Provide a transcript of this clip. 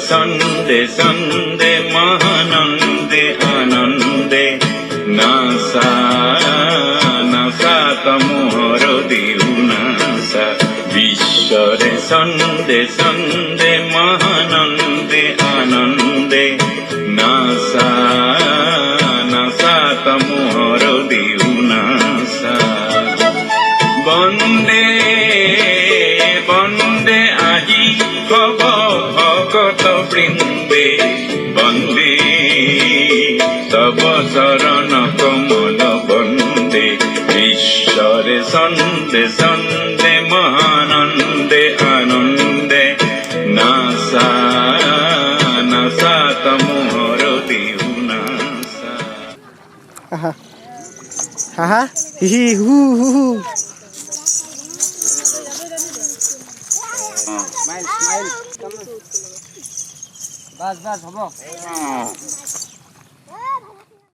সন্দে সন্দে মহানন্দে আনন্দে NASA NASA তমোহর দিউনাসা বিশ্বরে সন্দে সন্দে মহানন্দে আনন্দে NASA NASA তমোহর দিউনাসা বন্দে বন্দে আজি ভব ভগত বৃন্দে বন্দে তব শরণ কমল বন্দে ঈশ্বরে সন্দে সন্দে মহানন্দে আনন্দে নাসা নাসা তমোহর দিউনাসা। হা হি হু হু হু স্মাইল স্মাইল বাস বাস হব।